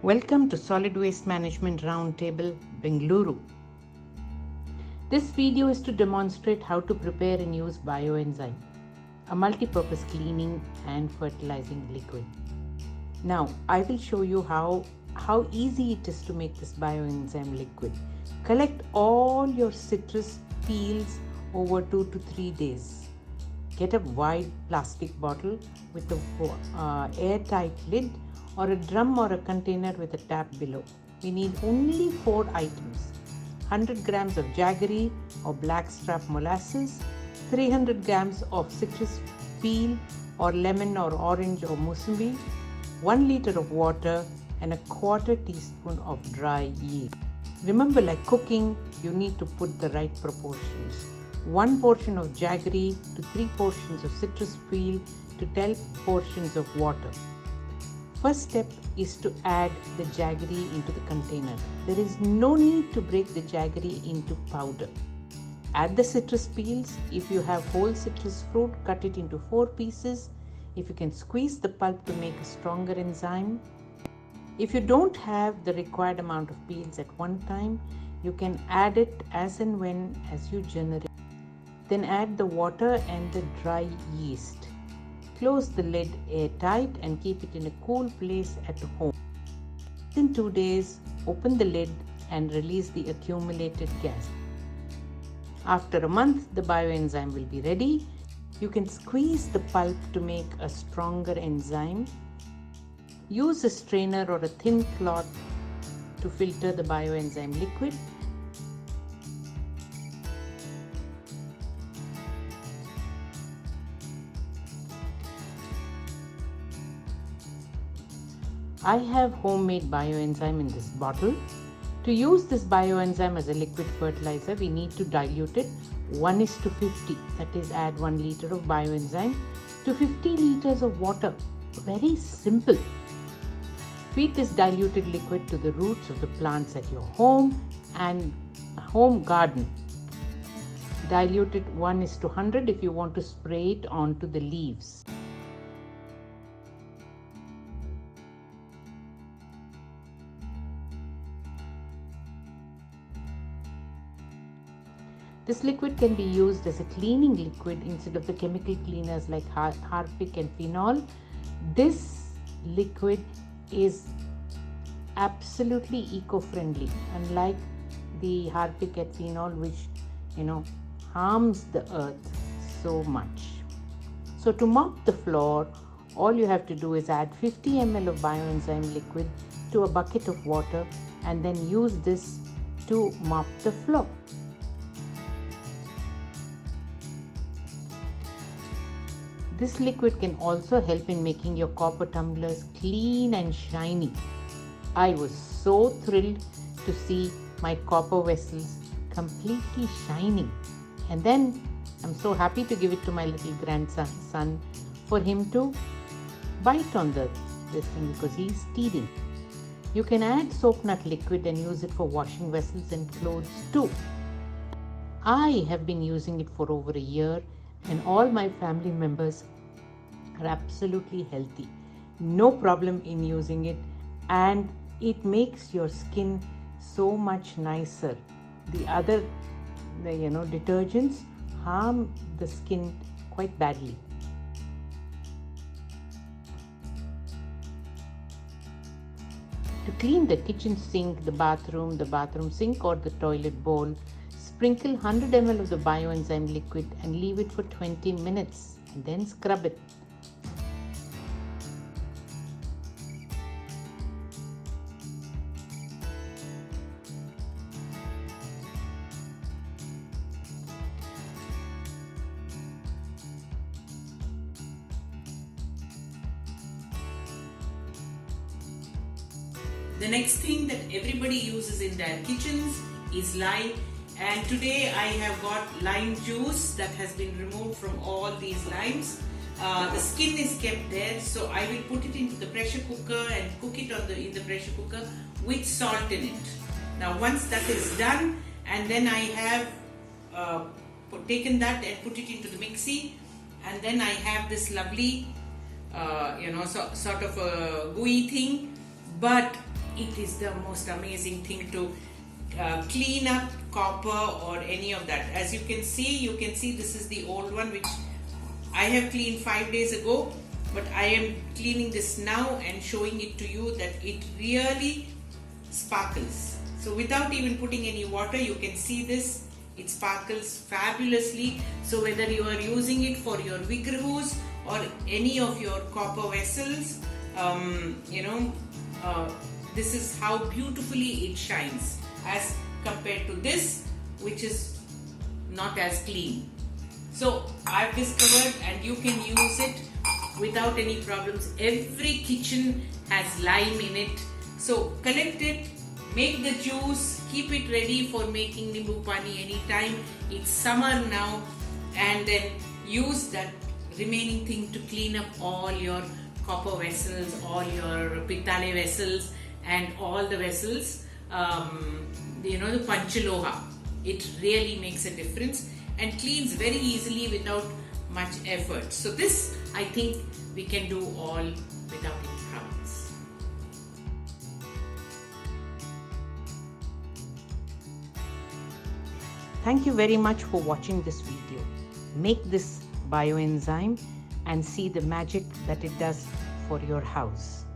Welcome to Solid Waste Management Roundtable, Bengaluru. This video is to demonstrate how to prepare and use bioenzyme, a multi-purpose cleaning and fertilizing liquid. Now, I will show you how easy it is to make this bioenzyme liquid. Collect all your citrus peels over 2 to 3 days. Get a wide plastic bottle with a airtight lid or a drum or a container with a tap below. We need only 4 items: 100 grams of jaggery or blackstrap molasses, 300 grams of citrus peel or lemon or orange or musambi, 1 liter of water, and a quarter teaspoon of dry yeast. Remember, like cooking, you need to put the right proportions. 1 portion of jaggery to 3 portions of citrus peel to 10 portions of water. First step is to add the jaggery into the container. There is no need to break the jaggery into powder. Add the citrus peels. If you have whole citrus fruit, cut it into 4 pieces. If you can squeeze the pulp to make a stronger enzyme. If you don't have the required amount of peels at one time, you can add it as and when as you generate. Then add the water and the dry yeast. Close the lid airtight and keep it in a cool place at home. Within 2 days, open the lid and release the accumulated gas. After a month, the bioenzyme will be ready. You can squeeze the pulp to make a stronger enzyme. Use a strainer or a thin cloth to filter the bioenzyme liquid. I have homemade bioenzyme in this bottle. To use this bioenzyme as a liquid fertilizer, we need to dilute it 1:50. That is, add 1 liter of bioenzyme to 50 liters of water. Very simple. Feed this diluted liquid to the roots of the plants at your home and home garden. Dilute it 1:100 if you want to spray it onto the leaves. This liquid can be used as a cleaning liquid instead of the chemical cleaners like Harpic and phenol. This liquid is absolutely eco-friendly, unlike the Harpic and phenol, which harms the earth so much. So to mop the floor, all you have to do is add 50 ml of bioenzyme liquid to a bucket of water and then use this to mop the floor. This liquid can also help in making your copper tumblers clean and shiny. I was so thrilled to see my copper vessels completely shining. And then I'm so happy to give it to my little grandson for him to bite on this thing because he's teething. You can add soap nut liquid and use it for washing vessels and clothes too. I have been using it for over a year and all my family members are absolutely healthy. No problem in using it, and it makes your skin so much nicer. The other detergents harm the skin quite badly. To clean the kitchen sink, the bathroom sink or the toilet bowl, sprinkle 100 ml of the bioenzyme liquid and leave it for 20 minutes and then scrub it. The next thing that everybody uses in their kitchens is lime, and today I have got lime juice that has been removed from all these limes. The skin is kept there, so I will put it into the pressure cooker and cook it in the pressure cooker with salt in it. Now once that is done, and then I have taken that and put it into the mixie, and then I have this lovely sort of a gooey thing, but it is the most amazing thing to clean up copper or any of that. As you can see this is the old one which I have cleaned 5 days ago, but I am cleaning this now and showing it to you that it really sparkles. So without even putting any water, you can see this, it sparkles fabulously. So whether you are using it for your vigrahus or any of your copper vessels, this is how beautifully it shines as compared to this, which is not as clean. So I've discovered, and you can use it without any problems. Every kitchen has lime in it, so collect it, make the juice, keep it ready for making nimbu pani anytime. It's summer now, and then use that remaining thing to clean up all your copper vessels, all your pitale vessels, and all the vessels, the panchaloha. It really makes a difference and cleans very easily without much effort. So this, I think, we can do all without any problems. Thank you very much for watching this video. Make this bioenzyme and see the magic that it does for your house.